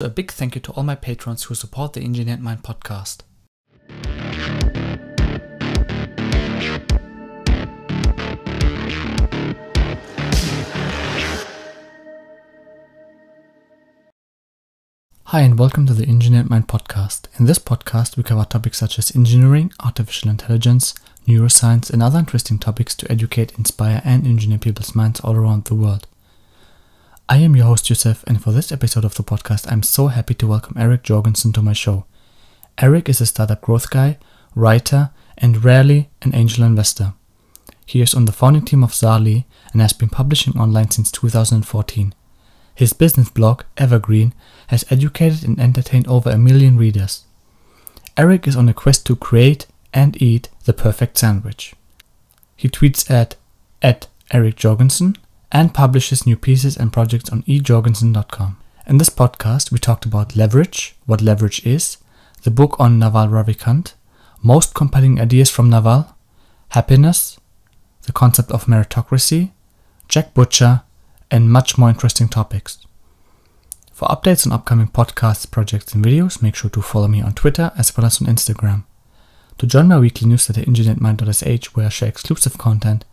A big thank you to all my patrons who support the Engineered Mind podcast. Hi and welcome to the Engineered Mind podcast. In this podcast we cover topics such as engineering, artificial intelligence, neuroscience and other interesting topics to educate, inspire and engineer people's minds all around the world. I am your host Yusuf, and for this episode of the podcast I'm so happy to welcome Eric Jorgenson to my show. Eric is a startup growth guy, writer and rarely an angel investor. He is on the founding team of Zaarly and has been publishing online since 2014. His business blog, Evergreen, has educated and entertained over 1 million readers. Eric is on a quest to create and eat the perfect sandwich. He tweets at Eric Jorgenson and publishes new pieces and projects on ejorgenson.com. In this podcast, we talked about leverage, what leverage is, the book on Naval Ravikant, most compelling ideas from Naval, happiness, the concept of meritocracy, Jack Butcher, and much more interesting topics. For updates on upcoming podcasts, projects, and videos, make sure to follow me on Twitter as well as on Instagram. To join my weekly newsletter engineeredmind.sh, where I share exclusive content,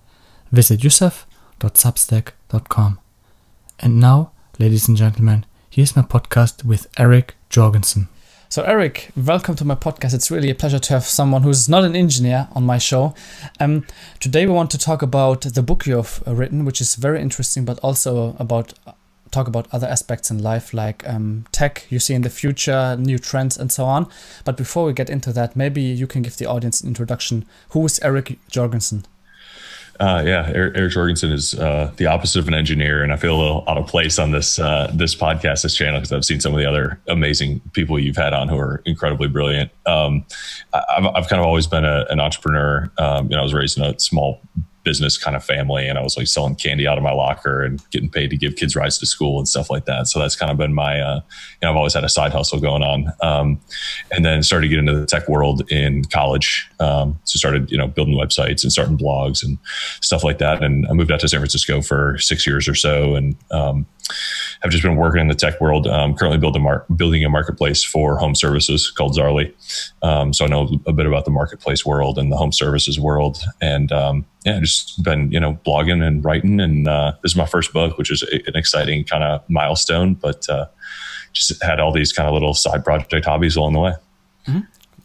visit yusuf.substack.com. And now, ladies and gentlemen, here's my podcast with Eric Jorgenson. So Eric, welcome to my podcast. It's really a pleasure to have someone who's not an engineer on my show. Today we want to talk about the book you've written, which is very interesting, but also talk about other aspects in life like tech you see in the future, new trends and so on. But before we get into that, maybe you can give the audience an introduction. Who is Eric Jorgenson? Eric Jorgenson is the opposite of an engineer, and I feel a little out of place on this podcast, this channel, because I've seen some of the other amazing people you've had on who are incredibly brilliant. I've kind of always been an entrepreneur. I was raised in a small business kind of family, and I was like selling candy out of my locker and getting paid to give kids rides to school and stuff like that. So that's kind of been my, I've always had a side hustle going on. And then started getting into the tech world in college. So started, building websites and starting blogs and stuff like that. And I moved out to San Francisco for 6 years or so. And, I've just been working in the tech world. Currently building a marketplace for home services called Zaarly. So I know a bit about the marketplace world and the home services world. And just been blogging and writing. And this is my first book, which is an exciting kind of milestone. But just had all these kind of little side project hobbies along the way. Mm-hmm.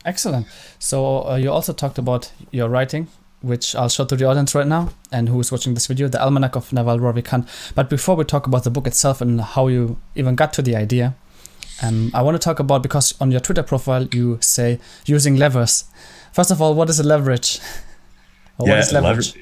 Excellent. So you also talked about your writing, which I'll show to the audience right now and who is watching this video, the Almanack of Naval Ravikant. But before we talk about the book itself and how you even got to the idea, I want to talk about, because on your Twitter profile you say using levers. First of all, what is a leverage? What is leverage?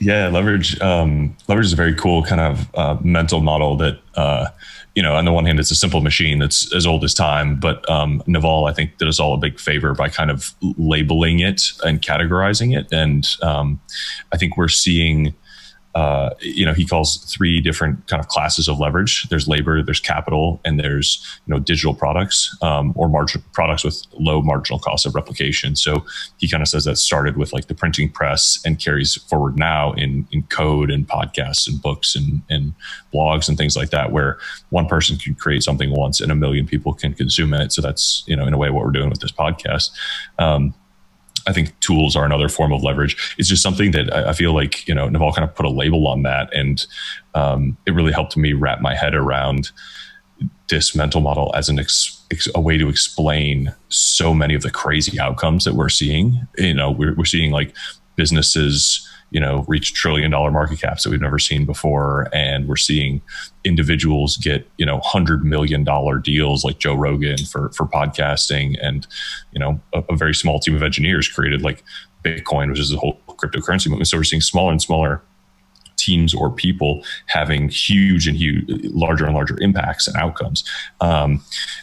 Leverage is a very cool kind of mental model that, on the one hand, it's a simple machine that's as old as time, but Naval, I think, did us all a big favor by kind of labeling it and categorizing it. And I think we're seeing, he calls 3 different kind of classes of leverage. There's labor, there's capital, and there's, digital products or products with low marginal cost of replication. So he kind of says that started with like the printing press and carries forward now in code and podcasts and books and blogs and things like that, where one person can create something once and 1 million people can consume it. So that's, in a way what we're doing with this podcast. I think tools are another form of leverage. It's just something that I feel like, Naval kind of put a label on that. And it really helped me wrap my head around this mental model as a way to explain so many of the crazy outcomes that we're seeing. We're seeing like businesses, reach $1 trillion market caps that we've never seen before. And we're seeing individuals get, $100 million deals like Joe Rogan for podcasting. And, a very small team of engineers created like Bitcoin, which is the whole cryptocurrency movement. So we're seeing smaller and smaller teams or people having larger and larger impacts and outcomes. And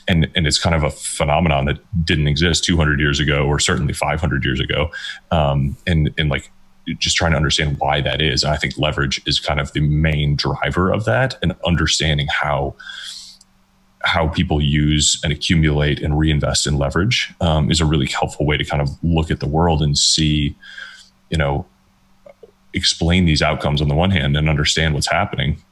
it's kind of a phenomenon that didn't exist 200 years ago, or certainly 500 years ago. And like, just trying to understand why that is. And I think leverage is kind of the main driver of that, and understanding how people use and accumulate and reinvest in leverage is a really helpful way to kind of look at the world and see, explain these outcomes on the one hand and understand what's happening.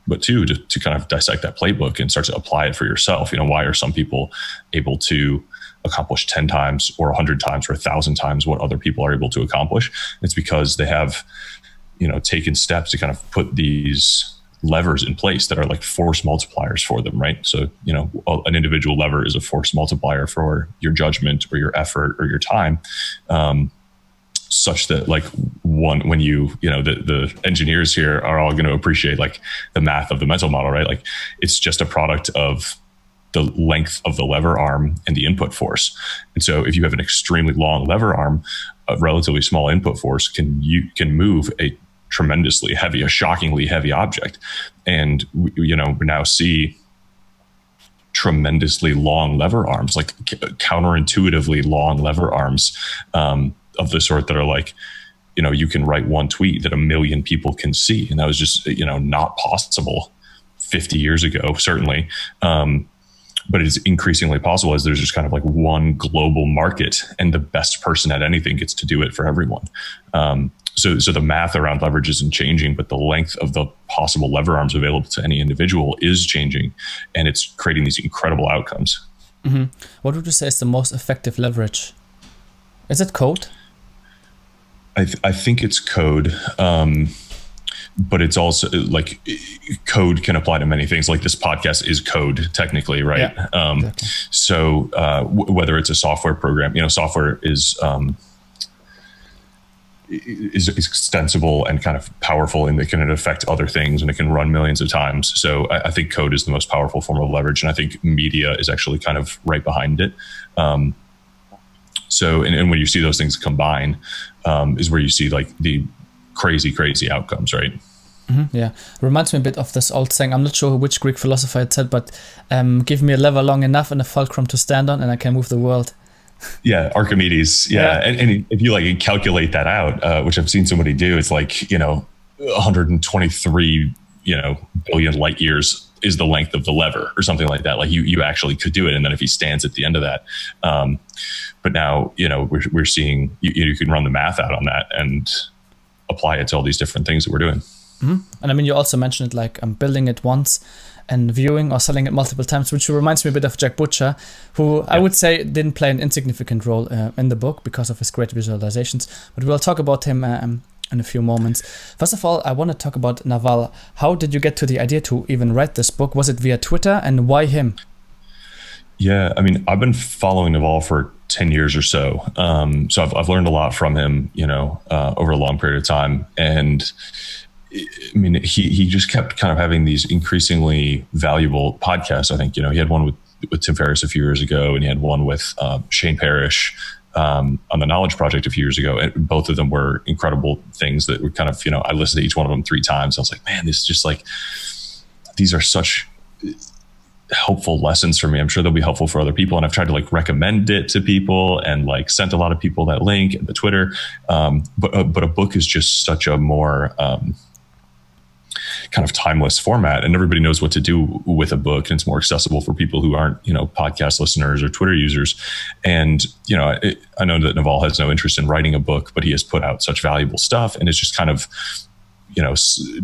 but two, to kind of dissect that playbook and start to apply it for yourself. Why are some people able to accomplish 10 times or 100 times or 1,000 times what other people are able to accomplish? It's because they have, taken steps to kind of put these levers in place that are like force multipliers for them, right? So, an individual lever is a force multiplier for your judgment or your effort or your time, such that like when the engineers here are all going to appreciate like the math of the mental model, right? Like it's just a product of the length of the lever arm and the input force. And so if you have an extremely long lever arm, a relatively small input force can move a tremendously heavy, a shockingly heavy object. And we now see tremendously long lever arms, like counterintuitively long lever arms, of the sort that are like, you can write one tweet that 1 million people can see. And that was just, not possible 50 years ago, certainly. But it's increasingly possible as there's just kind of like one global market, and the best person at anything gets to do it for everyone. So the math around leverage isn't changing, but the length of the possible lever arms available to any individual is changing, and it's creating these incredible outcomes. Mm-hmm. What would you say is the most effective leverage? Is it code? I think it's code. But it's also like code can apply to many things. Like this podcast is code technically, right? Yeah, exactly. So whether it's a software program, software is extensible and kind of powerful, and it can affect other things, and it can run millions of times. So I think code is the most powerful form of leverage, and I think media is actually kind of right behind it. So when you see those things combine, is where you see like the crazy outcomes, right? Mm-hmm, yeah, reminds me a bit of this old saying. I'm not sure which Greek philosopher had said, but give me a lever long enough and a fulcrum to stand on, and I can move the world. Yeah, Archimedes. Yeah, and if you like calculate that out, which I've seen somebody do, it's like 123 billion light years is the length of the lever or something like that. Like you actually could do it, and then if he stands at the end of that, but now we're seeing you can run the math out on that and apply it to all these different things that we're doing. Mm-hmm. And I mean, you also mentioned it like building it once and viewing or selling it multiple times, which reminds me a bit of Jack Butcher, who I would say didn't play an insignificant role in the book because of his great visualizations. But we'll talk about him in a few moments. First of all, I want to talk about Naval. How did you get to the idea to even write this book? Was it via Twitter, and why him? Yeah, I mean, I've been following Naval for 10 years or so. So I've learned a lot from him, over a long period of time. And I mean, he just kept kind of having these increasingly valuable podcasts. I think, he had one with Tim Ferriss a few years ago, and he had one with Shane Parrish on the Knowledge Project a few years ago. And both of them were incredible things that were kind of, I listened to each one of them 3 times. I was like, man, this is just like, these are such helpful lessons for me. I'm sure they'll be helpful for other people. And I've tried to like recommend it to people and like sent a lot of people that link and the Twitter. But a book is just such a more kind of timeless format, and everybody knows what to do with a book, and it's more accessible for people who aren't, podcast listeners or Twitter users. And, I know that Naval has no interest in writing a book, but he has put out such valuable stuff, and it's just kind of,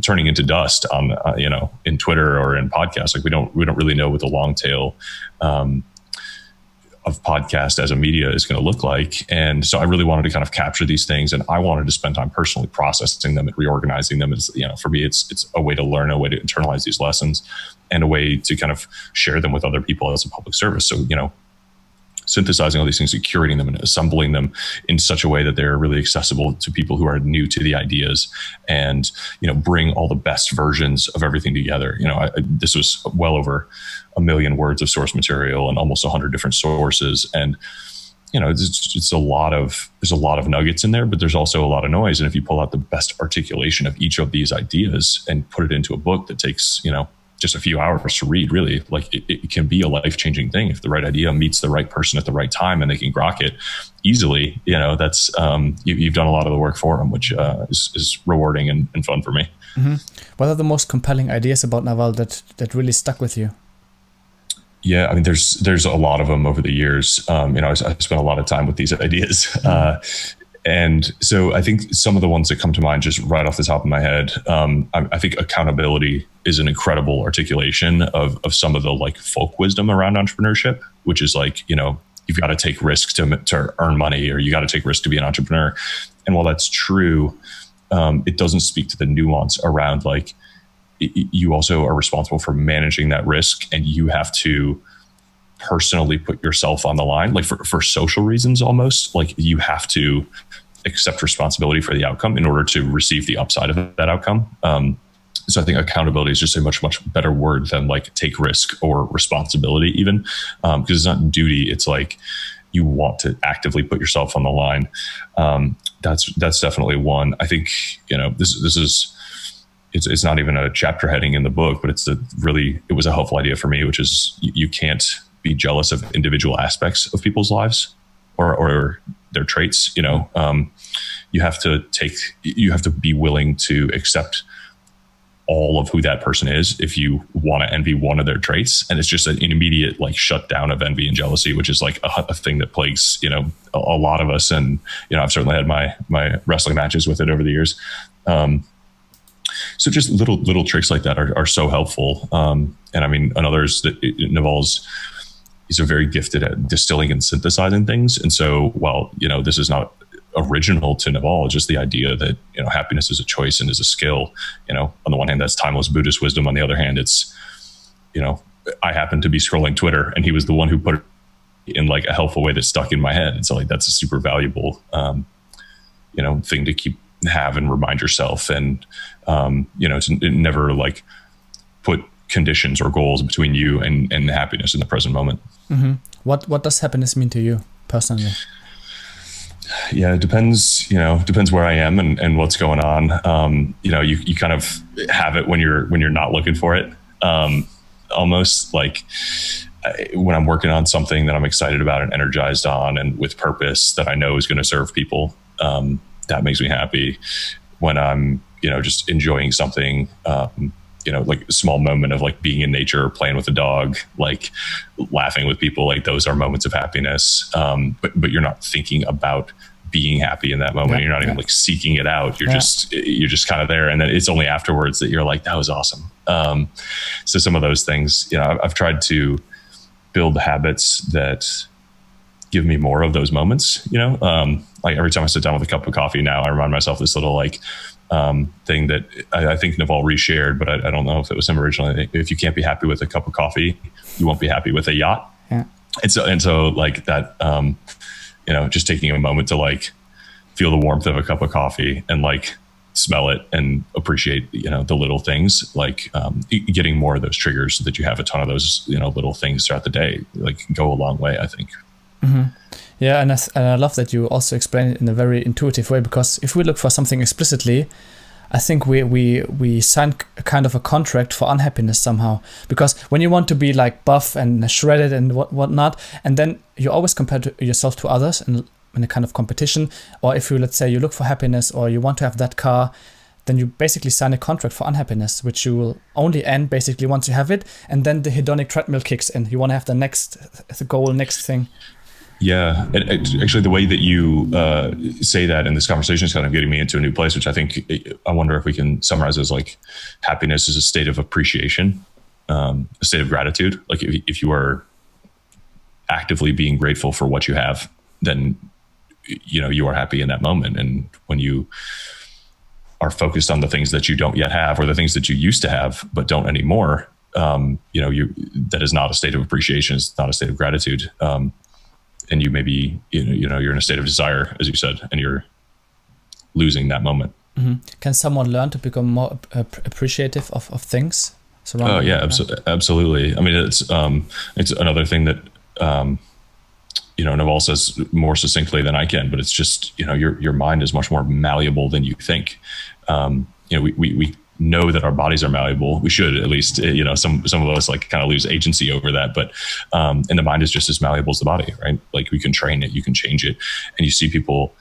turning into dust on, in Twitter or in podcasts. Like we don't really know what the long tail, of podcast as a media is going to look like. And so I really wanted to kind of capture these things, and I wanted to spend time personally processing them and reorganizing them. As for me, it's a way to learn, a way to internalize these lessons, and a way to kind of share them with other people as a public service. So, synthesizing all these things and curating them and assembling them in such a way that they're really accessible to people who are new to the ideas, and, bring all the best versions of everything together. This was well over 1 million words of source material and almost 100 different sources. And, there's a lot of nuggets in there, but there's also a lot of noise. And if you pull out the best articulation of each of these ideas and put it into a book that takes, just a few hours to read, really, like it can be a life-changing thing if the right idea meets the right person at the right time and they can grok it easily. That's you've done a lot of the work for them, which is rewarding and fun for me. Mm-hmm. What are the most compelling ideas about Naval that really stuck with you? Yeah, I mean, there's a lot of them over the years. I spent a lot of time with these ideas. And so I think some of the ones that come to mind just right off the top of my head, I think accountability is an incredible articulation of some of the like folk wisdom around entrepreneurship, which is like, you know, you've got to take risks to earn money, or you got to take risks to be an entrepreneur. And while that's true, it doesn't speak to the nuance around like, you also are responsible for managing that risk, and you have to personally put yourself on the line, like for social reasons, almost like you have to accept responsibility for the outcome in order to receive the upside of that outcome. So I think accountability is just a much, much better word than like take risk or responsibility even, because it's not duty. It's like you want to actively put yourself on the line. That's definitely one. I think, you know, this is, it's not even a chapter heading in the book, but it was a helpful idea for me, which is you can't be jealous of individual aspects of people's lives or their traits. You know, you have to be willing to accept all of who that person is if you want to envy one of their traits. And it's just an immediate like shutdown of envy and jealousy, which is like a thing that plagues, you know, a lot of us. And, you know, I've certainly had my wrestling matches with it over the years. So just little tricks like that are so helpful. And I mean, another is that Naval's, he's a very gifted at distilling and synthesizing things. And so while, you know, this is not original to Naval, just the idea that, you know, happiness is a choice and is a skill, you know, on the one hand, that's timeless Buddhist wisdom. On the other hand, it's, you know, I happen to be scrolling Twitter and he was the one who put it in like a helpful way that stuck in my head. And so like, that's a super valuable, you know, thing to have and remind yourself. And, you know, it never like put conditions or goals between you and happiness in the present moment. Mm-hmm. What does happiness mean to you personally? Yeah, it depends where I am and what's going on. You know, you kind of have it when you're not looking for it. Almost like when I'm working on something that I'm excited about and energized on and with purpose that I know is going to serve people, that makes me happy. When I'm, you know, just enjoying something, you know, like a small moment of like being in nature, playing with a dog, like laughing with people, like those are moments of happiness. But you're not thinking about being happy in that moment. Yeah, you're not even like seeking it out. You're just kind of there. And then it's only afterwards that you're like, that was awesome. So some of those things, you know, I've tried to build habits that give me more of those moments, you know, like every time I sit down with a cup of coffee now, I remind myself this little like, thing that I think Naval reshared, but I don't know if it was him originally. If you can't be happy with a cup of coffee, you won't be happy with a yacht. Yeah. And so like that, you know, just taking a moment to like feel the warmth of a cup of coffee and like smell it and appreciate, you know, the little things, like getting more of those triggers so that you have a ton of those, you know, little things throughout the day, like go a long way, I think. Mm-hmm. Yeah, and I love that you also explain it in a very intuitive way, because if we look for something explicitly, I think we sign a kind of a contract for unhappiness somehow. Because when you want to be like buff and shredded and whatnot, and then you always compare yourself to others in a kind of competition, or if you, let's say, you look for happiness or you want to have that car, then you basically sign a contract for unhappiness, which you will only end basically once you have it, and then the hedonic treadmill kicks in. You want to have the next goal, next thing. Yeah, and actually, the way that you say that in this conversation is kind of getting me into a new place, which I wonder if we can summarize as like happiness is a state of appreciation, a state of gratitude. Like if you are actively being grateful for what you have, then you know you are happy in that moment. And when you are focused on the things that you don't yet have, or the things that you used to have but don't anymore, you know, that is not a state of appreciation. It's not a state of gratitude. And you maybe, you know, you're in a state of desire, as you said, and you're losing that moment. Mm-hmm. Can someone learn to become more appreciative of things surrounding? Oh yeah, absolutely. I mean, it's another thing that, you know, Naval says more succinctly than I can, but it's just, you know, your mind is much more malleable than you think. You know, we know that our bodies are malleable. We should, at least, you know, some of us like kind of lose agency over that, but, and the mind is just as malleable as the body, right? Like we can train it, you can change it. And you see people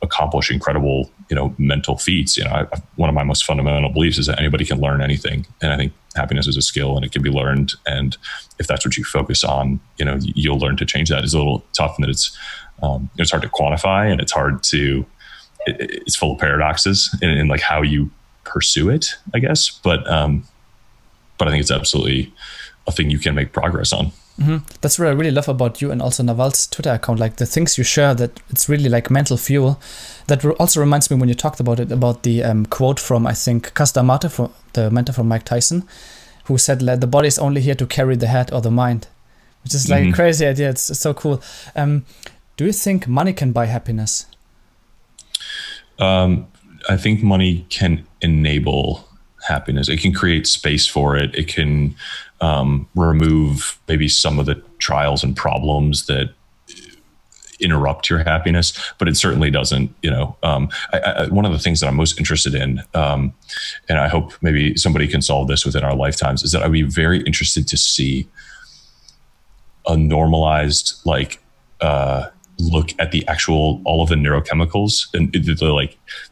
accomplish incredible, you know, mental feats. You know, one of my most fundamental beliefs is that anybody can learn anything. And I think happiness is a skill and it can be learned. And if that's what you focus on, you know, you'll learn to change that. It's a little tough in that it's hard to quantify and it's hard to, it's full of paradoxes in like how you pursue it, I guess. But I think it's absolutely a thing you can make progress on. That's what I really love about you and also Naval's Twitter account, like the things you share, that it's really like mental fuel. That also reminds me when you talked about it, about the quote from, I think, Cus D'Amato, from the mentor from Mike Tyson, who said, like, the body is only here to carry the head or the mind, which is like a crazy idea. It's so cool. Do you think money can buy happiness? I think money can enable happiness. It can create space for it. It can remove maybe some of the trials and problems that interrupt your happiness, but it certainly doesn't, one of the things that I'm most interested in, and I hope maybe somebody can solve this within our lifetimes, is that I'd be very interested to see a normalized, look at the actual, all of the neurochemicals and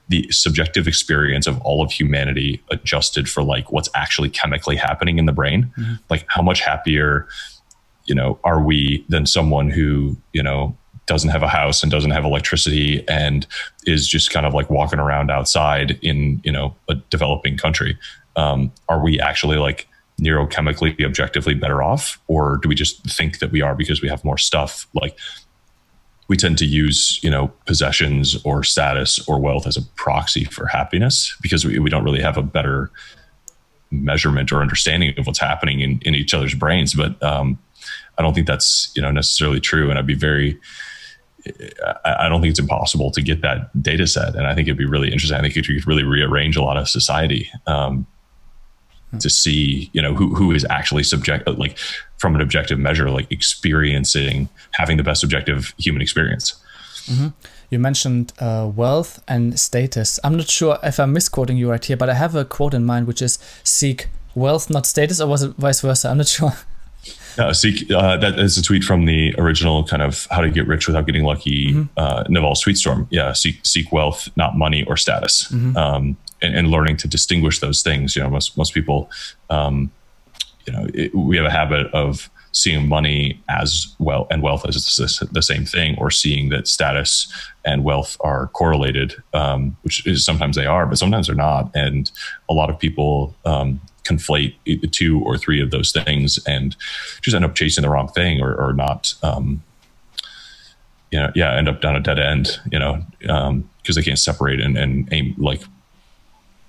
the subjective experience of all of humanity adjusted for like what's actually chemically happening in the brain. Like how much happier, are we than someone who, doesn't have a house and doesn't have electricity and is just kind of like walking around outside in, a developing country. Are we actually like neurochemically, objectively better off? Or do we just think that we are because we have more stuff? Like, we tend to use, possessions or status or wealth as a proxy for happiness because we don't really have a better measurement or understanding of what's happening in each other's brains. But I don't think that's, necessarily true. And I don't think it's impossible to get that data set. And I think it'd be really interesting. I think it could really rearrange a lot of society to see, who is actually like from an objective measure, like experiencing, having the best objective human experience. You mentioned wealth and status. I'm not sure if I'm misquoting you right here, but I have a quote in mind, which is seek wealth, not status, or was it vice versa? I'm not sure. Seek, that is a tweet from the original kind of How to Get Rich Without Getting Lucky Naval Tweetstorm. Yeah, seek wealth, not money or status. And learning to distinguish those things. Most people, we have a habit of seeing money as well and wealth as the same thing, or seeing that status and wealth are correlated, which is sometimes they are, but sometimes they're not. And a lot of people conflate two or three of those things and just end up chasing the wrong thing or not, end up down a dead end, because they can't separate and aim, like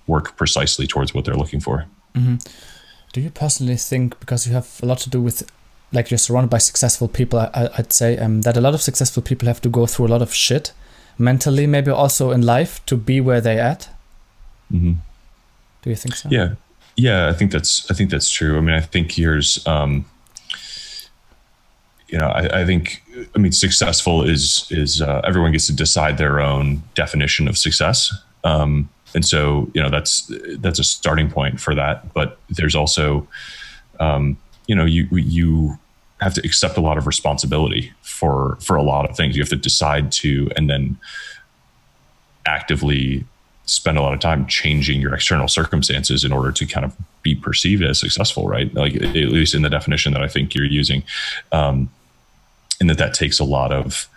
work precisely towards what they're looking for. Do you personally think, because you have a lot to do with, like, you're surrounded by successful people, I'd say that a lot of successful people have to go through a lot of shit mentally, maybe also in life, to be where they're at? Do you think so? Yeah, I think that's true. I mean, I think here's, I think successful is everyone gets to decide their own definition of success. And so, that's a starting point for that. But there's also, you have to accept a lot of responsibility for a lot of things. You have to decide to, and then actively spend a lot of time changing your external circumstances in order to kind of be perceived as successful, right? Like, at least in the definition that I think you're using, and that takes a lot of,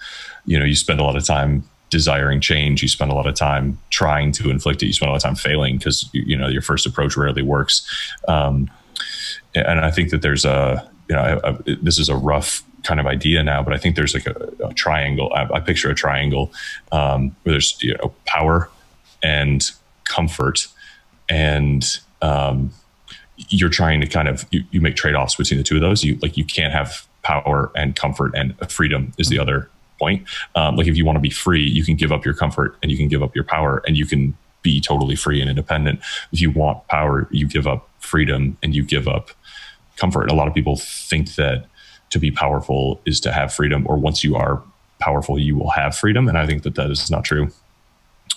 you spend a lot of time desiring change. You spend a lot of time trying to inflict it. You spend a lot of time failing because, your first approach rarely works. And I think that there's this is a rough kind of idea now, but I think there's like a triangle. I picture a triangle where there's, power and comfort, and you're trying to kind of, you make trade-offs between the two of those. You can't have power and comfort, and freedom is the other point. Like, if you want to be free, you can give up your comfort and you can give up your power, and you can be totally free and independent. If you want power, you give up freedom and you give up comfort. A lot of people think that to be powerful is to have freedom, or once you are powerful, you will have freedom. And I think that is not true.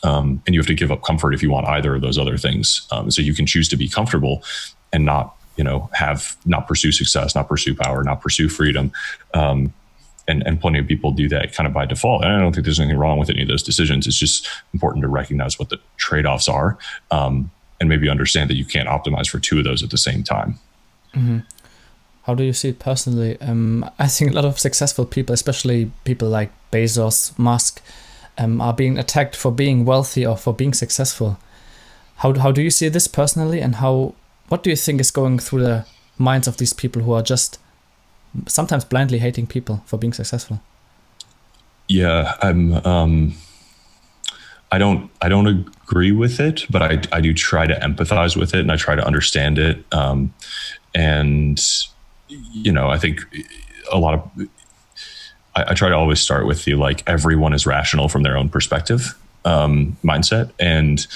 And you have to give up comfort if you want either of those other things. So you can choose to be comfortable and not, not pursue success, not pursue power, not pursue freedom. And plenty of people do that kind of by default. And I don't think there's anything wrong with any of those decisions. It's just important to recognize what the trade-offs are, and maybe understand that you can't optimize for two of those at the same time. How do you see it personally? I think a lot of successful people, especially people like Bezos, Musk, are being attacked for being wealthy or for being successful. How do you see this personally, and what do you think is going through the minds of these people who are just sometimes blindly hating people for being successful? Yeah, I don't agree with it, but I do try to empathize with it, and I try to understand it. And I think I try to always start with the like everyone is rational from their own perspective mindset, and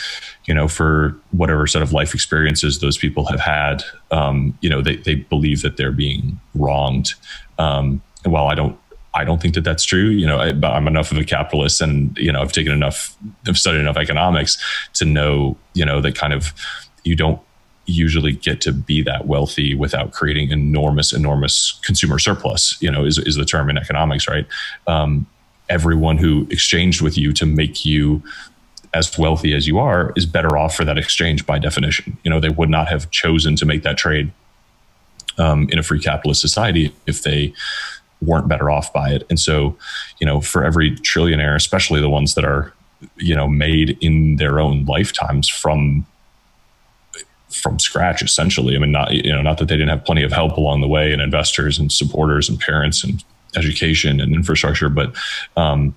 for whatever set of life experiences those people have had, they believe that they're being wronged. And while I don't think that that's true. But I'm enough of a capitalist, and I've studied enough economics to know that kind of you don't usually get to be that wealthy without creating enormous consumer surplus. Is the term in economics, right? Everyone who exchanged with you to make you as wealthy as you are is better off for that exchange by definition. They would not have chosen to make that trade in a free capitalist society if they weren't better off by it. And so, for every trillionaire, especially the ones that are, made in their own lifetimes from scratch, essentially. I mean, not that they didn't have plenty of help along the way, and investors and supporters and parents and education and infrastructure, but I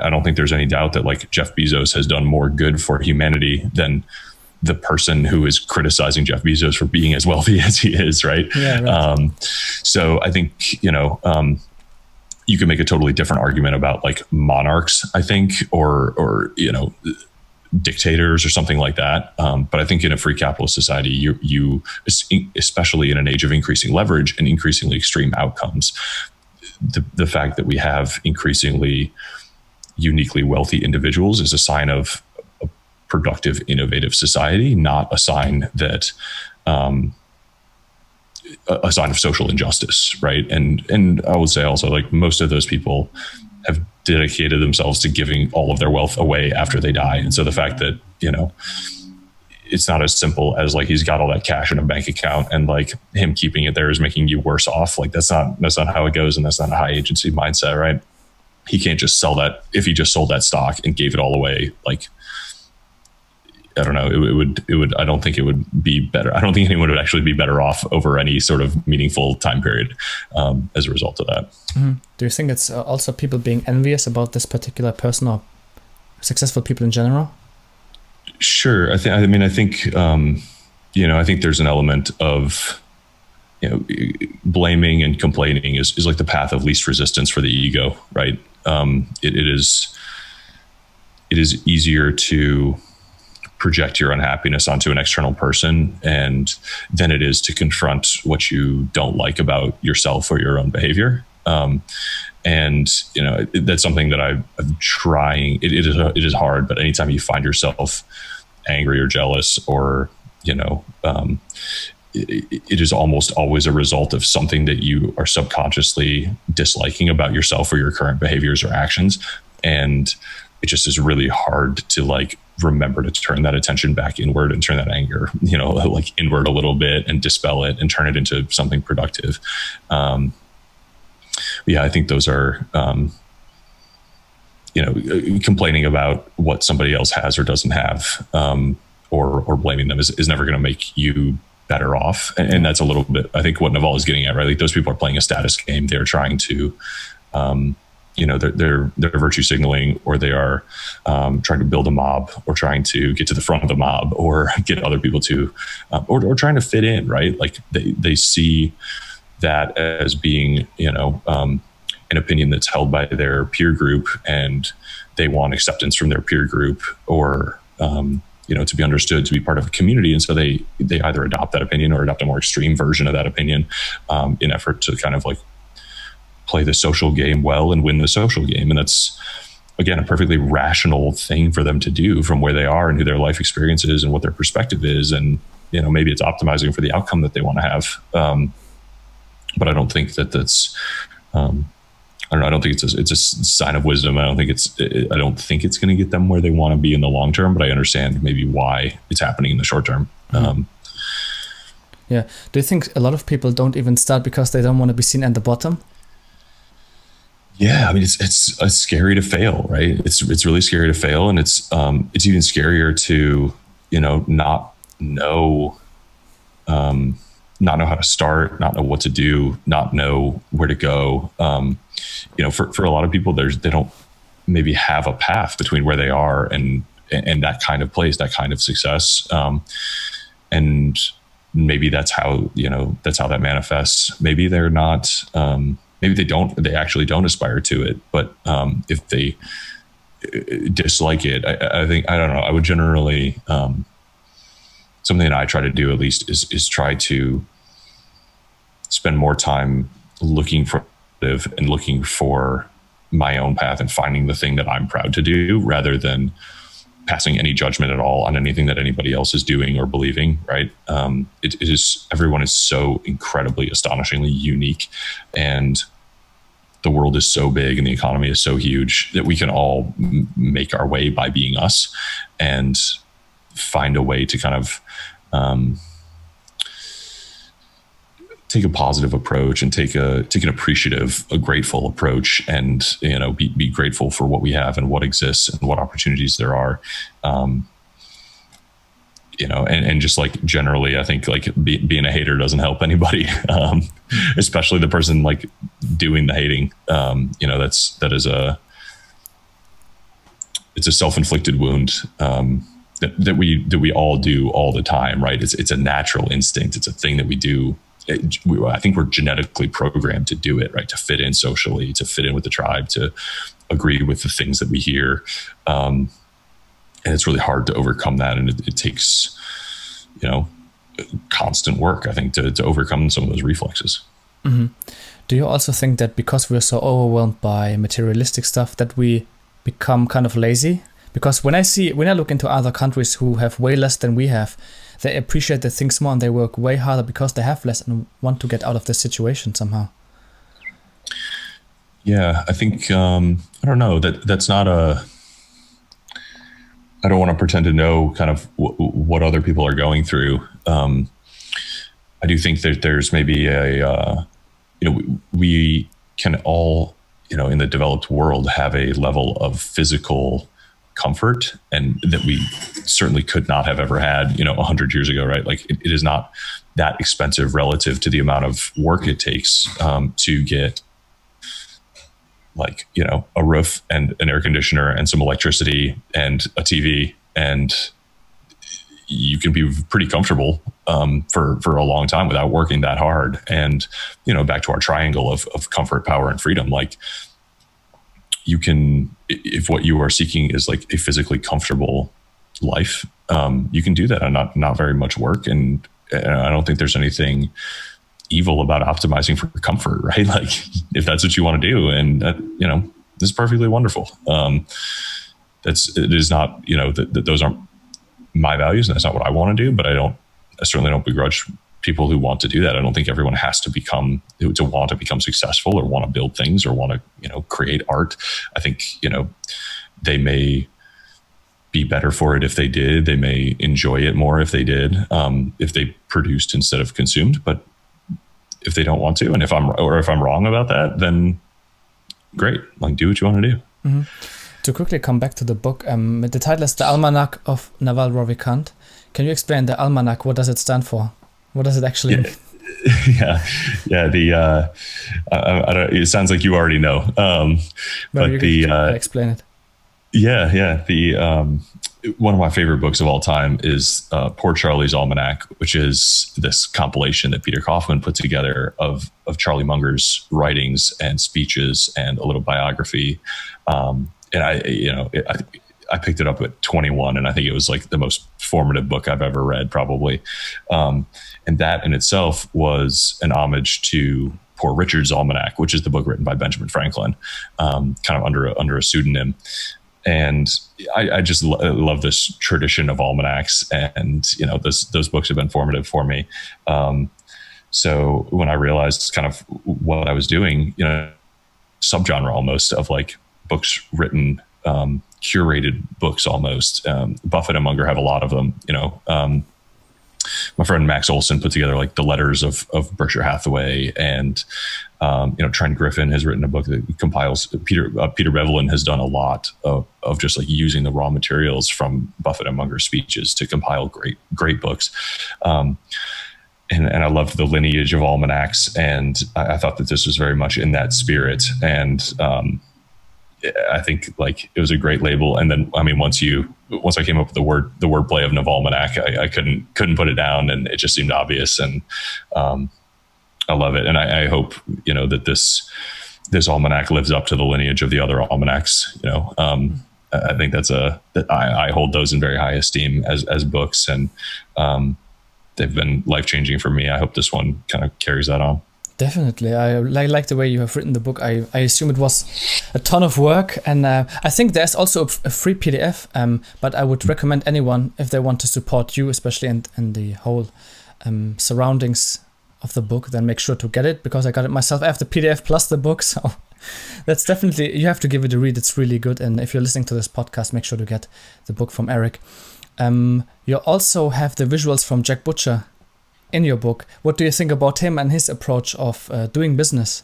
don't think there's any doubt that like Jeff Bezos has done more good for humanity than the person who is criticizing Jeff Bezos for being as wealthy as he is, right? Yeah, right. So I think, you can make a totally different argument about like monarchs, I think, or dictators or something like that. But I think in a free capitalist society, you especially in an age of increasing leverage and increasingly extreme outcomes, the fact that we have increasingly uniquely wealthy individuals is a sign of a productive, innovative society, not a sign that a sign of social injustice, right? And I would say also, like, most of those people have dedicated themselves to giving all of their wealth away after they die. And so the fact that, it's not as simple as like he's got all that cash in a bank account and like him keeping it there is making you worse off. Like that's not how it goes, and that's not a high agency mindset, right? He can't just sell that. If he just sold that stock and gave it all away, like, I don't know, it would, I don't think it would be better. I don't think anyone would actually be better off over any sort of meaningful time period as a result of that. Mm-hmm. Do you think it's also people being envious about this particular person or successful people in general? Sure. I think there's an element of, blaming and complaining is like the path of least resistance for the ego, right? It is easier to project your unhappiness onto an external person and than it is to confront what you don't like about yourself or your own behavior. That's something that I'm trying. It is hard, but anytime you find yourself angry or jealous or, it is almost always a result of something that you are subconsciously disliking about yourself or your current behaviors or actions. And it just is really hard to like remember to turn that attention back inward and turn that anger, like inward a little bit and dispel it and turn it into something productive. I think those are, complaining about what somebody else has or doesn't have, or blaming them is never going to make you better off. And that's a little bit, I think, what Naval is getting at, right? Like those people are playing a status game. They're trying to, they're virtue signaling, or they are trying to build a mob, or trying to get to the front of the mob, or get other people to, or trying to fit in, right? Like they see that as being, an opinion that's held by their peer group, and they want acceptance from their peer group, or, to be understood, to be part of a community. And so they either adopt that opinion or adopt a more extreme version of that opinion in effort to kind of like play the social game well and win the social game. And that's, again, a perfectly rational thing for them to do from where they are and who their life experience is and what their perspective is. And, maybe it's optimizing for the outcome that they want to have. But I don't think that's, I don't think it's a sign of wisdom. I don't think it's going to get them where they want to be in the long term, but I understand maybe why it's happening in the short term. Yeah. Do you think a lot of people don't even start because they don't want to be seen at the bottom? Yeah, I mean, it's scary to fail, right? It's really scary to fail, and it's even scarier to, not know, not know how to start, not know what to do, not know where to go. For a lot of people, they don't maybe have a path between where they are and that kind of place, that kind of success, and maybe that's how that manifests. Maybe they're not. Maybe they actually don't aspire to it, but if they dislike it, I think, I don't know, I would generally, something that I try to do at least is try to spend more time looking for and looking for my own path and finding the thing that I'm proud to do, rather than passing any judgment at all on anything that anybody else is doing or believing. Right. It is, everyone is so incredibly, astonishingly unique, and the world is so big and the economy is so huge that we can all make our way by being us and find a way to kind of, take a positive approach and take an appreciative, a grateful approach, and be grateful for what we have and what exists and what opportunities there are. And just like generally, I think like being a hater doesn't help anybody, especially the person like doing the hating. It's a self-inflicted wound that we all do all the time, right? It's a natural instinct. It's a thing that we do. I think we're genetically programmed to do it, right? To fit in socially, to fit in with the tribe, to agree with the things that we hear. And it's really hard to overcome that. And it takes, constant work, I think, to overcome some of those reflexes. Mm-hmm. Do you also think that because we're so overwhelmed by materialistic stuff that we become kind of lazy? Because when I look into other countries who have way less than we have, they appreciate the things more and they work way harder because they have less and want to get out of this situation somehow. Yeah, I think, I don't know, that's not I don't want to pretend to know kind of what other people are going through. I do think that there's maybe we can all, in the developed world, have a level of physical comfort, and that we certainly could not have ever had, 100 years ago, right? Like it is not that expensive relative to the amount of work it takes to get like, a roof and an air conditioner and some electricity and a TV, and you can be pretty comfortable for a long time without working that hard. And, back to our triangle of comfort, power, and freedom, like you can, if what you are seeking is like a physically comfortable life, you can do that on not very much work. And I don't think there's anything evil about optimizing for comfort, right? Like if that's what you want to do, and this is perfectly wonderful. It is not, those aren't my values, and that's not what I want to do, but I certainly don't begrudge people who want to do that. I don't think everyone has to want to become successful or want to build things or want to, create art. I think, they may be better for it if they did. They may enjoy it more if they did, if they produced instead of consumed. But if they don't want to, and if I'm wrong about that, then great. Like, do what you want to do. Mm-hmm. To quickly come back to the book, the title is The Almanack of Naval Ravikant. Can you explain the almanac? What does it stand for? What does it actually mean? Yeah. It sounds like you already know. But explain it. Yeah. One of my favorite books of all time is Poor Charlie's Almanack, which is this compilation that Peter Kaufman put together of Charlie Munger's writings and speeches and a little biography. And I picked it up at 21, and I think it was like the most formative book I've ever read, probably. And that in itself was an homage to Poor Richard's Almanack, which is the book written by Benjamin Franklin, kind of under a pseudonym. And I just love this tradition of almanacs, and those books have been formative for me. So when I realized kind of what I was doing, subgenre almost of like books written, curated books almost. Buffett and Munger have a lot of them, my friend Max Olson put together like the letters of Berkshire Hathaway, and Trent Griffin has written a book that compiles. Peter Bevelin has done a lot of just like using the raw materials from Buffett and Munger's speeches to compile great books. And I loved the lineage of almanacs, and I thought that this was very much in that spirit. And I think like it was a great label. And then, I mean, once I came up with the wordplay of Navalmanac, I couldn't put it down, and it just seemed obvious. And I love it. And I hope, that this almanac lives up to the lineage of the other almanacs. I think that I hold those in very high esteem as books, and they've been life-changing for me. I hope this one kind of carries that on. Definitely. I like the way you have written the book. I assume it was a ton of work, and I think there's also a free PDF, but I would recommend anyone, if they want to support you, especially in the whole surroundings of the book, then make sure to get it, because I got it myself. I have the PDF plus the book, so that's definitely, you have to give it a read. It's really good. And if you're listening to this podcast, make sure to get the book from Eric. You also have the visuals from Jack Butcher in your book. What do you think about him and his approach of doing business?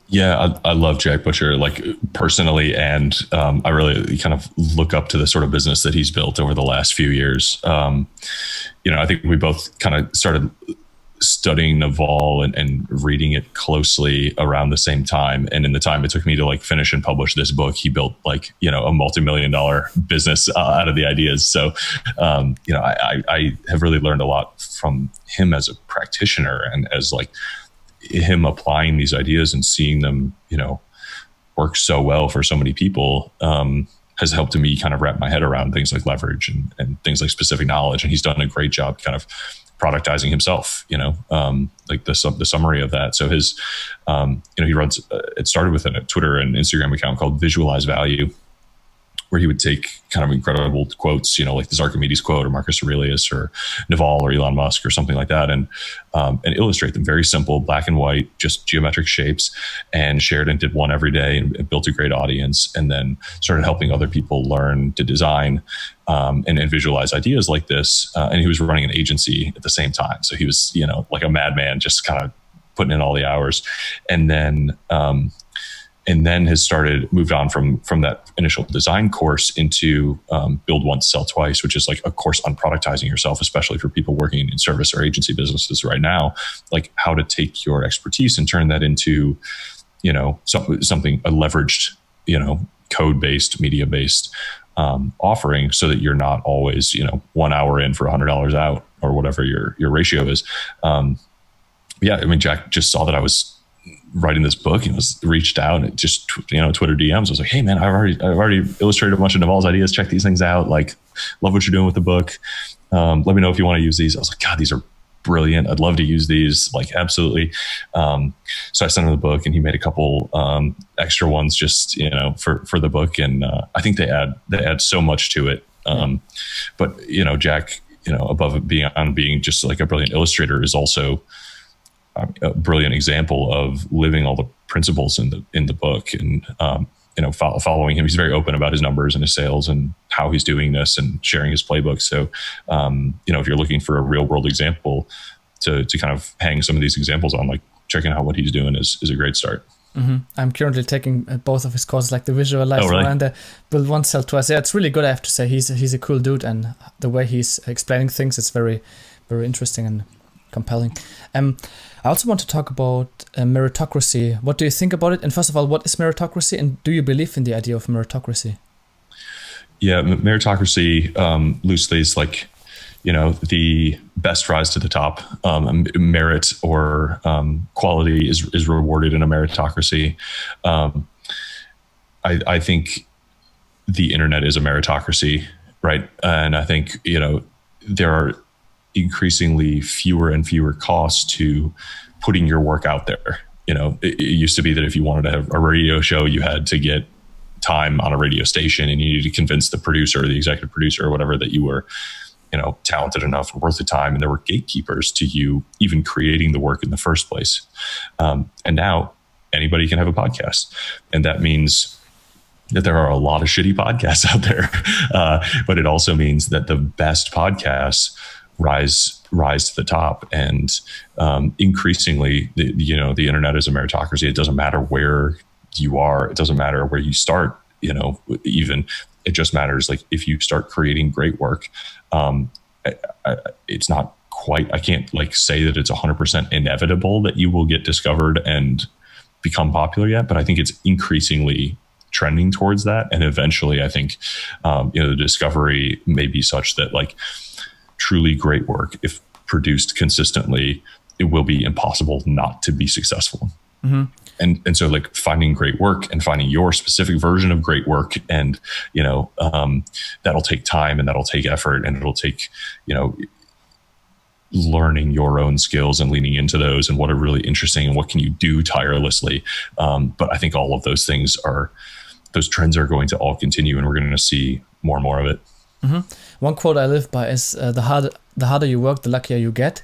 Yeah, I love Jack Butcher, like personally, and I really kind of look up to the sort of business that he's built over the last few years. I think we both kind of started studying Naval and reading it closely around the same time. And in the time it took me to like finish and publish this book, he built like, a multi-million-dollar business out of the ideas. So, I have really learned a lot from him as a practitioner, and as like him applying these ideas and seeing them, work so well for so many people, has helped me kind of wrap my head around things like leverage and things like specific knowledge. And he's done a great job kind of productizing himself, like the summary of that. So his, he runs, it started with a Twitter and Instagram account called Visualize Value, where he would take kind of incredible quotes, like the Archimedes quote or Marcus Aurelius or Naval or Elon Musk or something like that, and illustrate them very simple, black and white, just geometric shapes, and shared and did one every day, and built a great audience, and then started helping other people learn to design and visualize ideas like this. And he was running an agency at the same time. So he was, like a madman, just kind of putting in all the hours. And then has moved on from that initial design course into Build Once, Sell Twice, which is like a course on productizing yourself, especially for people working in service or agency businesses right now, like how to take your expertise and turn that into, something, a leveraged, code-based, media-based offering, so that you're not always, 1 hour in for $100 out, or whatever your ratio is. Jack just saw that I was writing this book and reached out, and just, Twitter DMs. I was like, hey man, I've already illustrated a bunch of Naval's ideas. Check these things out. Like, love what you're doing with the book. Let me know if you want to use these. I was like, God, these are brilliant. I'd love to use these. Like, absolutely. So I sent him the book, and he made a couple extra ones just, for the book. And I think they add so much to it. But, Jack, above and beyond being just like a brilliant illustrator, is also a brilliant example of living all the principles in the book, and following him. He's very open about his numbers and his sales and how he's doing this, and sharing his playbook. So if you're looking for a real world example to kind of hang some of these examples on, like checking out what he's doing is a great start. Mm-hmm. I'm currently taking both of his courses, like the Visualize one and the Build Once, Sell Twice. Yeah, it's really good, I have to say. He's a cool dude, and the way he's explaining things, it's very, very interesting and compelling. I also want to talk about meritocracy. What do you think about it? And first of all, what is meritocracy, and do you believe in the idea of meritocracy? Yeah, meritocracy loosely is like, the best rise to the top. Merit or quality is rewarded in a meritocracy. I think the internet is a meritocracy, right? And I think, there are increasingly fewer and fewer costs to putting your work out there. It used to be that if you wanted to have a radio show, you had to get time on a radio station, and you needed to convince the producer or the executive producer or whatever that you were, talented enough, worth the time. And there were gatekeepers to you even creating the work in the first place. And now anybody can have a podcast. And that means that there are a lot of shitty podcasts out there. But it also means that the best podcasts rise to the top. And increasingly, the internet is a meritocracy. It doesn't matter where you are. It doesn't matter where you start. Even it just matters like if you start creating great work. It's not quite. I can't like say that it's 100% inevitable that you will get discovered and become popular yet, but I think it's increasingly trending towards that. And eventually, I think the discovery may be such that like truly great work, if produced consistently, it will be impossible not to be successful. Mm-hmm. And so like finding great work and finding your specific version of great work, and that'll take time and that'll take effort, and it'll take learning your own skills and leaning into those and what are really interesting and what can you do tirelessly. But I think all of those things those trends are going to all continue, and we're going to see more and more of it. Mm-hmm. One quote I live by is the harder you work, the luckier you get.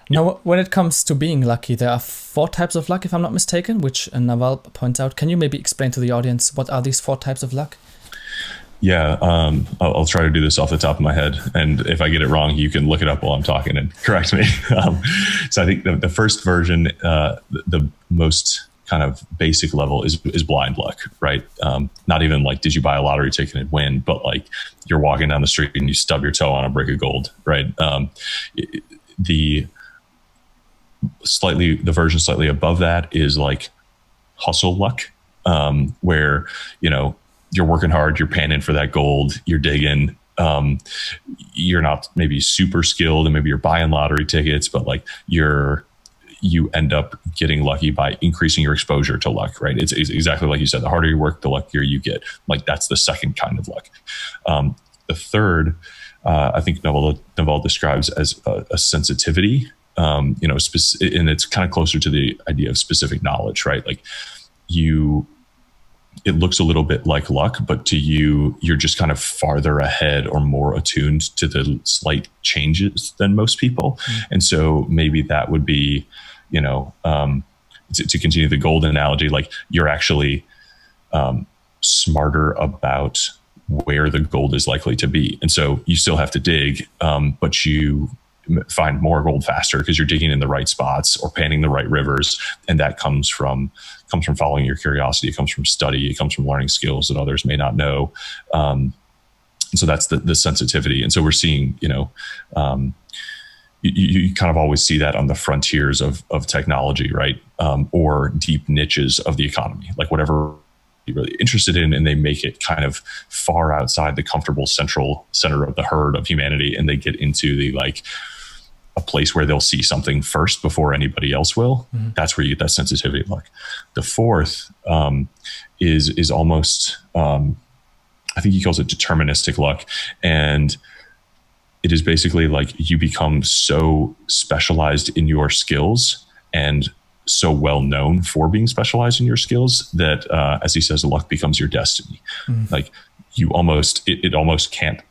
Now, when it comes to being lucky, there are 4 types of luck, if I'm not mistaken, which Naval points out. Can you maybe explain to the audience what are these 4 types of luck? Yeah, I'll try to do this off the top of my head. And if I get it wrong, you can look it up while I'm talking and correct me. So I think the first version, the most kind of basic level is blind luck, right? Not even like, did you buy a lottery ticket and win, but like you're walking down the street and you stub your toe on a brick of gold, right? The version slightly above that is like hustle luck, where, you're working hard, you're panning for that gold, you're digging, you're not maybe super skilled and maybe you're buying lottery tickets, but like you end up getting lucky by increasing your exposure to luck, right? It's exactly like you said, the harder you work, the luckier you get. Like that's the second kind of luck. The third, I think Naval describes as a sensitivity, and it's kind of closer to the idea of specific knowledge, right? Like it looks a little bit like luck, but to you, you're just kind of farther ahead or more attuned to the slight changes than most people. Mm-hmm. And so maybe that would be, to continue the gold analogy, like you're actually smarter about where the gold is likely to be. And so you still have to dig, but you find more gold faster because you're digging in the right spots or panning the right rivers. And that comes from following your curiosity. It comes from study. It comes from learning skills that others may not know. So that's the sensitivity. And so we're seeing, you kind of always see that on the frontiers of technology, right? Or deep niches of the economy, like whatever you're really interested in, and they make it kind of far outside the comfortable center of the herd of humanity. And they get into the a place where they'll see something first before anybody else will. Mm-hmm. That's where you get that sensitivity luck. The fourth is almost, I think he calls it deterministic luck. And it is basically like you become so specialized in your skills and so well known for being specialized in your skills that, as he says, luck becomes your destiny. Mm-hmm. Like you it almost can't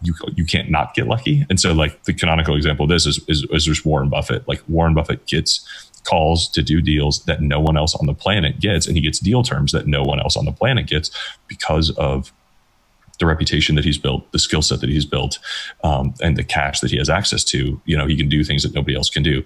you can't not get lucky. And so like the canonical example of this is just Warren Buffett. Like Warren Buffett gets calls to do deals that no one else on the planet gets, and he gets deal terms that no one else on the planet gets because of the reputation that he's built, the skill set that he's built, and the cash that he has access to. He can do things that nobody else can do.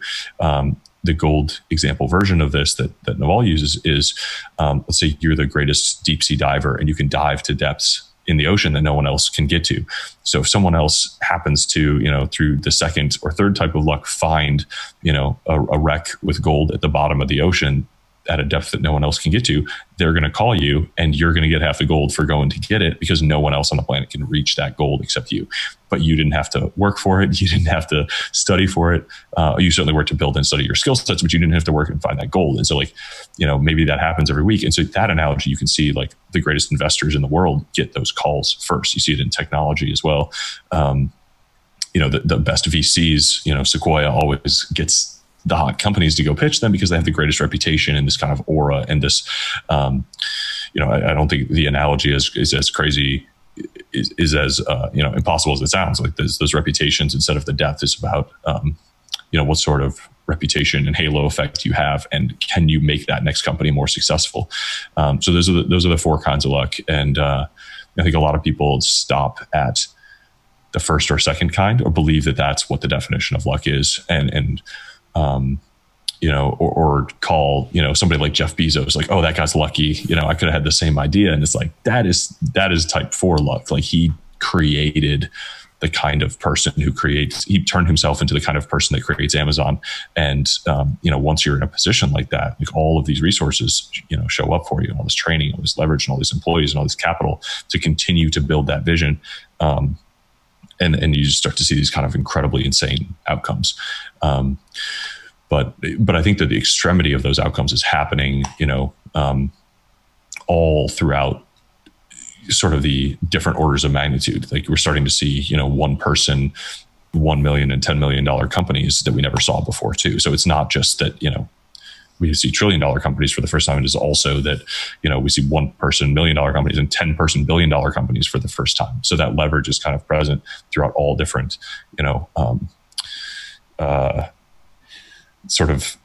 The gold example version of this that Naval uses is, let's say you're the greatest deep sea diver and you can dive to depths in the ocean that no one else can get to. So if someone else happens to, through the second or third type of luck, find, a wreck with gold at the bottom of the ocean at a depth that no one else can get to, they're going to call you and you're going to get half the gold for going to get it because no one else on the planet can reach that gold except you. But you didn't have to work for it. You didn't have to study for it. You certainly worked to build and study your skill sets, but you didn't have to work and find that gold. And so maybe that happens every week. And so that analogy, you can see like the greatest investors in the world get those calls first. You see it in technology as well. The best VCs, Sequoia always gets the hot companies to go pitch them because they have the greatest reputation and this kind of aura and this, I don't think the analogy is as crazy, is as, impossible as it sounds. Like those reputations instead of the depth is about, what sort of reputation and halo effect you have, and can you make that next company more successful? So those are the four kinds of luck. And I think a lot of people stop at the first or second kind, or believe that that's what the definition of luck is. And you know, or call, you know, somebody like Jeff Bezos, like, oh, that guy's lucky. You know, I could have had the same idea. And it's like, that is type 4 luck. Like, he created the kind of person he turned himself into the kind of person that creates Amazon. And, you know, once you're in a position like that, like, all of these resources, you know, show up for you, and all this training, all this leverage, and all these employees, and all this capital to continue to build that vision. And you just start to see these kind of incredibly insane outcomes. But I think that the extremity of those outcomes is happening, you know, all throughout sort of the different orders of magnitude. Like, we're starting to see, you know, one person, $1 million and $10 million companies that we never saw before too. So it's not just that, you know, we see $1 trillion companies for the first time. It is also that, you know, we see one person $1 million companies and 10 person $1 billion companies for the first time. So that leverage is kind of present throughout all different, you know, sort of,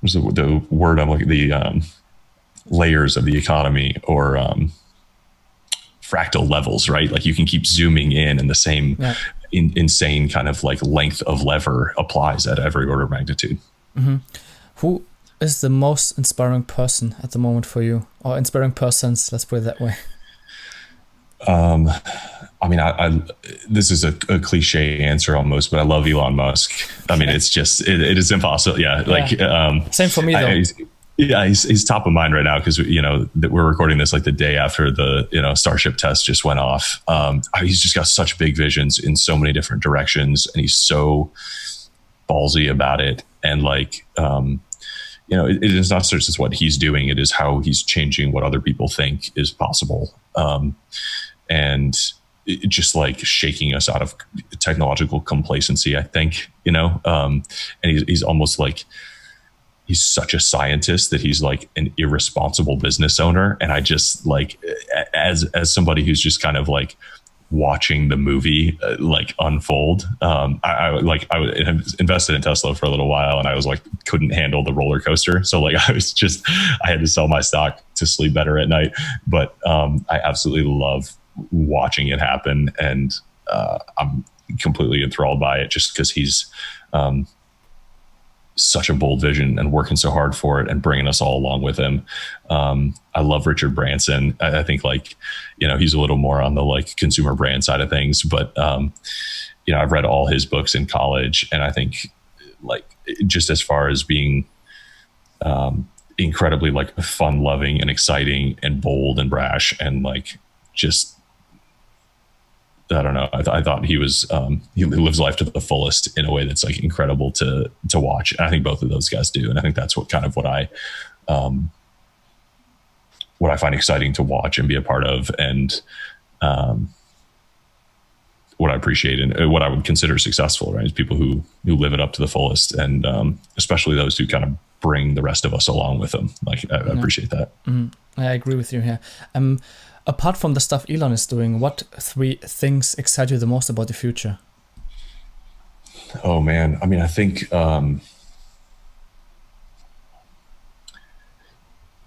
what's the word I'm looking, the layers of the economy, or fractal levels, right? Like, you can keep zooming in, and the same insane kind of like length of lever applies at every order of magnitude. Mm-hmm. Who is the most inspiring person at the moment for you, or inspiring persons? Let's put it that way. I mean, this is a cliche answer almost, but I love Elon Musk. I mean, it's just, it is impossible. Yeah. Like, same for me though. He's top of mind right now, because, you know, that we're recording this like the day after the, you know, Starship test just went off. He's just got such big visions in so many different directions, and he's so ballsy about it. And like, you know, it is not just what he's doing, it is how he's changing what other people think is possible. And it just like shaking us out of technological complacency, I think, you know, and he's almost like, he's such a scientist that he's like an irresponsible business owner. And I just like, as somebody who's just kind of like watching the movie like unfold, I invested in Tesla for a little while, and I was like, couldn't handle the roller coaster. So like, I had to sell my stock to sleep better at night. But I absolutely love watching it happen, and I'm completely enthralled by it, just because he's such a bold vision and working so hard for it and bringing us all along with him. I love Richard Branson. I think, like, you know, he's a little more on the like consumer brand side of things, but you know, I've read all his books in college, and I think, like, just as far as being incredibly like fun loving and exciting and bold and brash, and like, just, I don't know. I thought he was, he lives life to the fullest in a way that's like incredible to watch. And I think both of those guys do. And I think that's what kind of what I find exciting to watch and be a part of, and what I appreciate and what I would consider successful, right? Is people who live it up to the fullest, and especially those who kind of bring the rest of us along with them. Like, I appreciate that. Mm-hmm. I agree with you here. Apart from the stuff Elon is doing, what 3 things excite you the most about the future? Oh man, I mean, I think the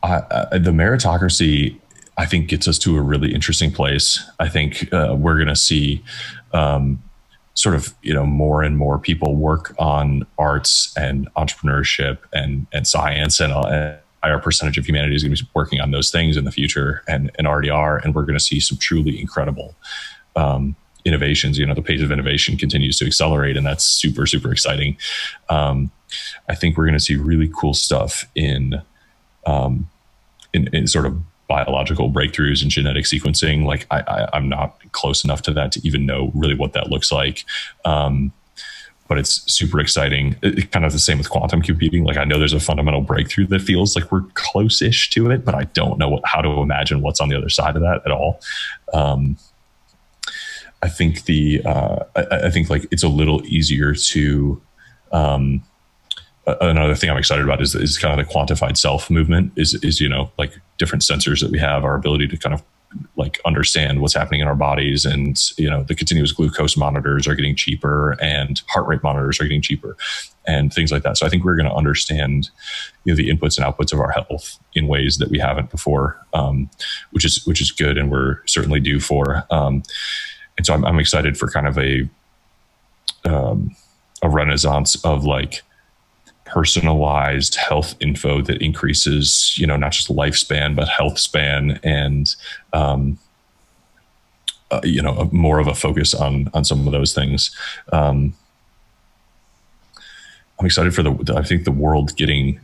meritocracy, I think, gets us to a really interesting place. I think we're going to see sort of, you know, more and more people work on arts and entrepreneurship and science, and higher percentage of humanity is going to be working on those things in the future, and already are. And we're going to see some truly incredible innovations. You know, the pace of innovation continues to accelerate, and that's super, super exciting. I think we're going to see really cool stuff in sort of biological breakthroughs in genetic sequencing. Like, I'm not close enough to that to even know really what that looks like. But it's super exciting. It's kind of the same with quantum computing. Like, I know there's a fundamental breakthrough that feels like we're close-ish to it, but I don't know how to imagine what's on the other side of that at all. I think I think like it's a little easier to, another thing I'm excited about is kind of the quantified self movement is, you know, like different sensors that we have, our ability to kind of like understand what's happening in our bodies. And, you know, the continuous glucose monitors are getting cheaper, and heart rate monitors are getting cheaper, and things like that. So I think we're going to understand, you know, the inputs and outputs of our health in ways that we haven't before, which is good. And we're certainly due for, And so I'm excited for kind of a renaissance of like personalized health info that increases, not just lifespan, but health span, and, more of a focus on some of those things. I'm excited for I think the world getting,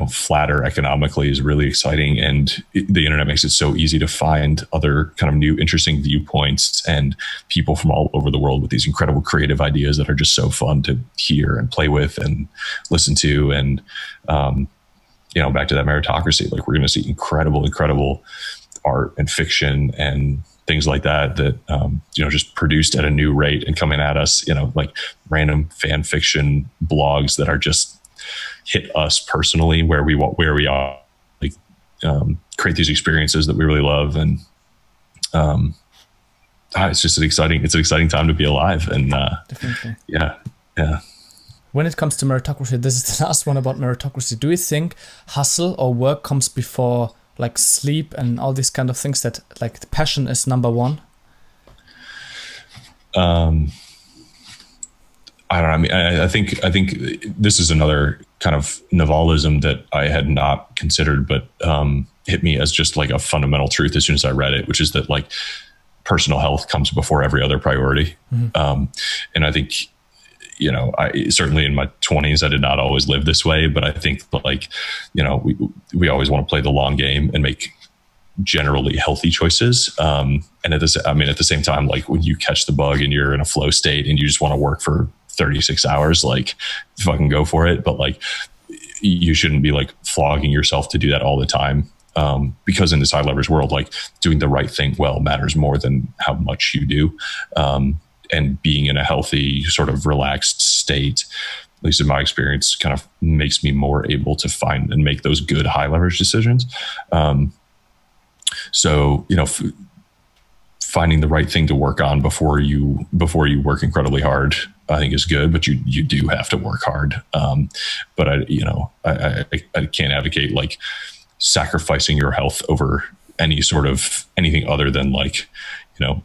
flatter economically is really exciting. And the internet makes it so easy to find other kind of new, interesting viewpoints and people from all over the world with these incredible creative ideas that are just so fun to hear and play with and listen to. And, back to that meritocracy, like we're going to see incredible art and fiction and things like that, just produced at a new rate and coming at us, like random fan fiction blogs that are just hit us personally where we are, like, create these experiences that we really love. And, it's just an exciting time to be alive. And, definitely. Yeah. When it comes to meritocracy, this is the last one about meritocracy. Do you think hustle or work comes before like sleep and all these kind of things, that like the passion is number one? I don't know. I mean, I think this is another kind of Navalism that I had not considered, but hit me as just like a fundamental truth as soon as I read it, which is that like personal health comes before every other priority. Mm-hmm. And I think, I certainly in my 20s, I did not always live this way, but I think like, we always want to play the long game and make generally healthy choices. And at the same time, like when you catch the bug and you're in a flow state and you just want to work for 36 hours, like fucking go for it. But like, you shouldn't be like flogging yourself to do that all the time. Because in this high leverage world, like doing the right thing well matters more than how much you do. And being in a healthy, sort of relaxed state, at least in my experience, kind of makes me more able to find and make those good high leverage decisions. So, finding the right thing to work on before you work incredibly hard, I think is good, but you do have to work hard. But I can't advocate like sacrificing your health over anything other than like,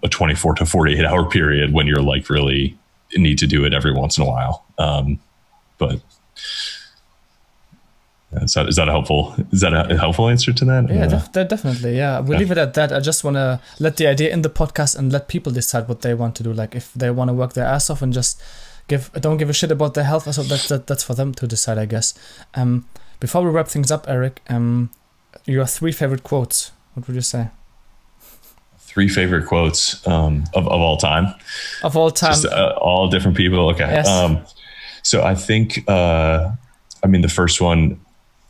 a 24 to 48 hour period when you're like really need to do it every once in a while. But is that a helpful answer to that? Yeah, definitely. Yeah, we'll leave it at that. I just want to let the idea in the podcast and let people decide what they want to do. Like if they want to work their ass off and just don't give a shit about their health, so that's for them to decide, I guess. Before we wrap things up, Eric, your 3 favorite quotes. What would you say? 3 favorite quotes of all time. Of all time. Just, all different people. Okay. Yes. So I think, the first one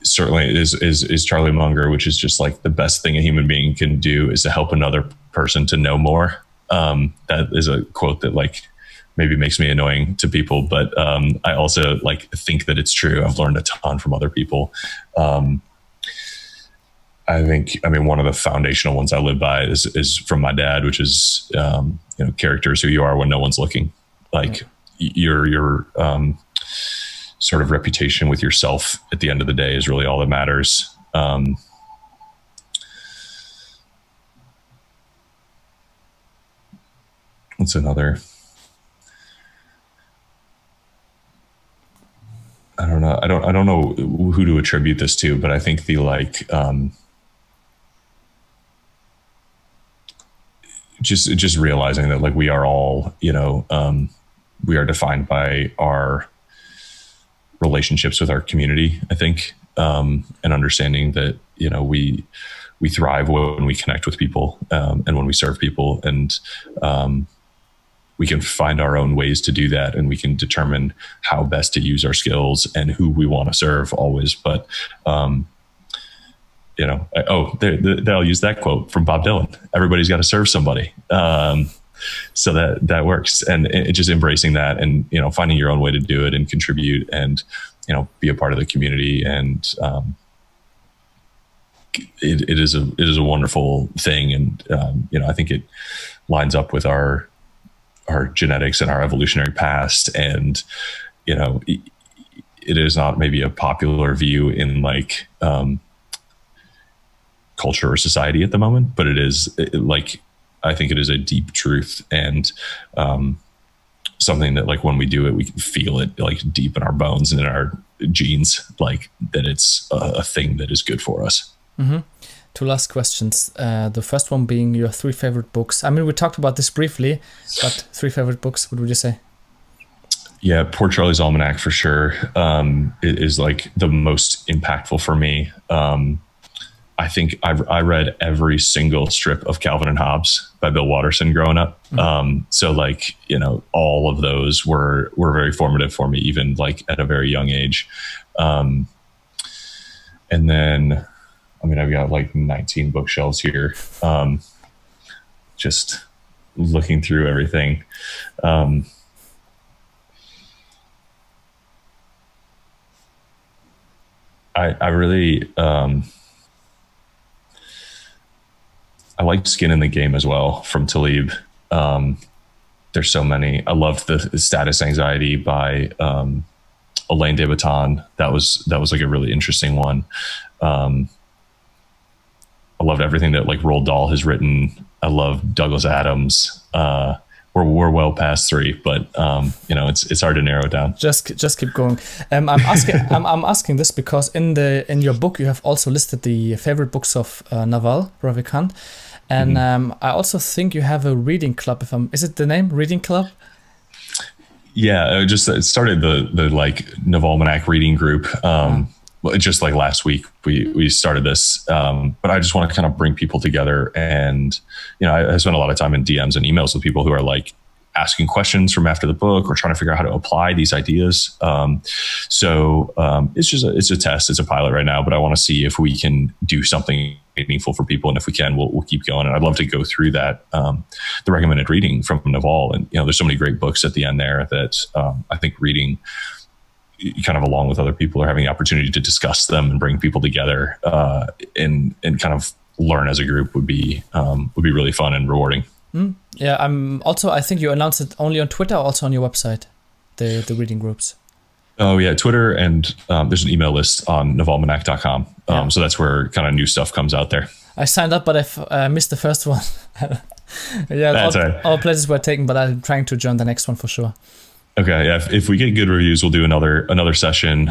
certainly is Charlie Munger, which is just like the best thing a human being can do is to help another person to know more. That is a quote that like maybe makes me annoying to people, but I also like think that it's true. I've learned a ton from other people. One of the foundational ones I live by is from my dad, which is, characters who you are when no one's looking. Like your sort of reputation with yourself at the end of the day is really all that matters. What's another? I don't know. I don't know who to attribute this to, but I think the just realizing that like we are all, we are defined by our relationships with our community, I think, and understanding that, we thrive when we connect with people, and when we serve people, and we can find our own ways to do that, and we can determine how best to use our skills and who we want to serve always. But, I'll use that quote from Bob Dylan. Everybody's got to serve somebody. So that works. And it just embracing that and, finding your own way to do it and contribute and, be a part of the community. And, it is a wonderful thing. And, I think it lines up with our genetics and our evolutionary past. And, it is not maybe a popular view in like, culture or society at the moment, but it is like I think it is a deep truth, and something that like when we do it, we can feel it like deep in our bones and in our genes, like that it's a thing that is good for us. Mm-hmm. Two last questions. The first one being your 3 favorite books. I mean, we talked about this briefly, but 3 favorite books, what would you say? Yeah, Poor Charlie's Almanack for sure. It is like the most impactful for me. I think I read every single strip of Calvin and Hobbes by Bill Watterson growing up. Mm-hmm. So like, you know, all of those were very formative for me, even like at a very young age. And then, I mean, I've got like 19 bookshelves here. Just looking through everything. I really, I like Skin in the Game as well from Talib. There's so many. I loved the Status Anxiety by Elaine de Botton. That was like a really interesting one. I loved everything that like Roald Dahl has written. I love Douglas Adams. We're well past 3, but you know, it's hard to narrow it down. Just keep going. I'm asking this because in your book you have also listed the favorite books of Naval Ravikant, and I also think you have a reading club. Is it the name Reading Club? Yeah, it started the like Naval Almanac reading group. Just like last week we started this, but I just want to kind of bring people together, and you know, I spend a lot of time in DMs and emails with people who are like asking questions from after the book or trying to figure out how to apply these ideas. It's a test, it's a pilot right now, but I want to see if we can do something meaningful for people, and if we can, we'll keep going. And I'd love to go through that, the recommended reading from Naval, and you know, there's so many great books at the end there that I think reading kind of along with other people, or having the opportunity to discuss them and bring people together and kind of learn as a group would be really fun and rewarding. Yeah, I think you announced it only on Twitter, or also on your website, the reading groups. Oh yeah, Twitter, and there's an email list on navalmanac.com. So that's where kind of new stuff comes out there. I signed up, but I missed the first one. Yeah, that's all right. All places were taken, but I'm trying to join the next one for sure. Okay, yeah. If we get good reviews, we'll do another session.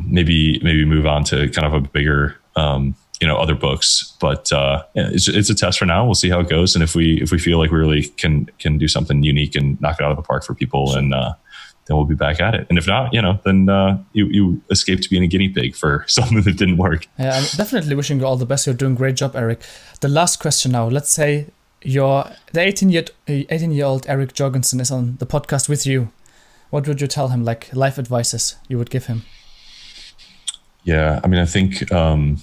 Maybe move on to kind of a bigger, other books. But yeah, it's a test for now. We'll see how it goes, and if we feel like we really can do something unique and knock it out of the park for people, and then we'll be back at it. And if not, then you escaped being a guinea pig for something that didn't work. Yeah, I'm definitely wishing you all the best. You're doing a great job, Eric. The last question now. Let's say the 18-year-old Eric Jorgenson is on the podcast with you. What would you tell him, like life advices you would give him? Yeah, I mean, I think I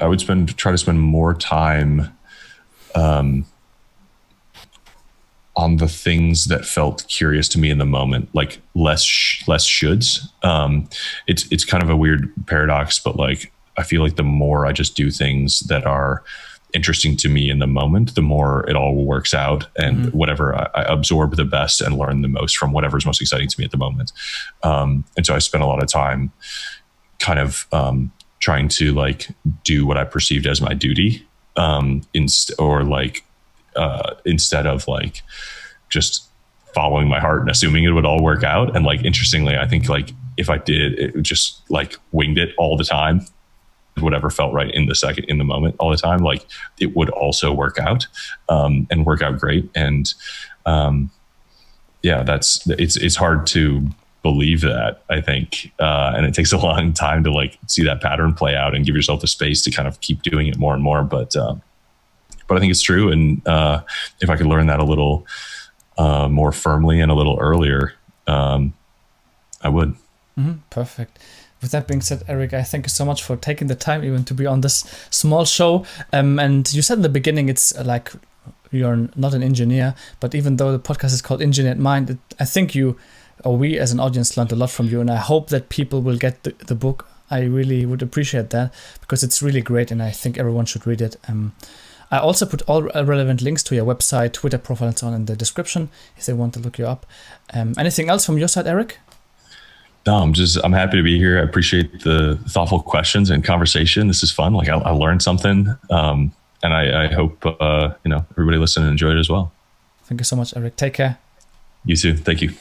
would try to spend more time on the things that felt curious to me in the moment, like less shoulds. It's kind of a weird paradox, but like I feel like the more I just do things that are interesting to me in the moment, the more it all works out, and whatever I absorb the best and learn the most from whatever's most exciting to me at the moment. And so I spent a lot of time kind of trying to like do what I perceived as my duty, instead of like just following my heart and assuming it would all work out. And like, interestingly, I think like if I did, it just like winged it all the time, whatever felt right in the moment all the time, like it would also work out, and work out great. And yeah, it's hard to believe that, I think, and it takes a long time to like see that pattern play out and give yourself the space to kind of keep doing it more and more. But I think it's true. And if I could learn that a little more firmly and a little earlier, I would. Perfect. With that being said, Eric, I thank you so much for taking the time even to be on this small show. And you said in the beginning, it's like you're not an engineer, but even though the podcast is called Engineered Mind, I think we as an audience learned a lot from you. And I hope that people will get the book. I really would appreciate that, because it's really great, and I think everyone should read it. I also put all relevant links to your website, Twitter profile, and so on in the description if they want to look you up. Anything else from your side, Eric? No, I'm happy to be here. I appreciate the thoughtful questions and conversation. This is fun. Like I learned something. I hope, everybody listen and enjoy it as well. Thank you so much, Eric. Take care. You too. Thank you.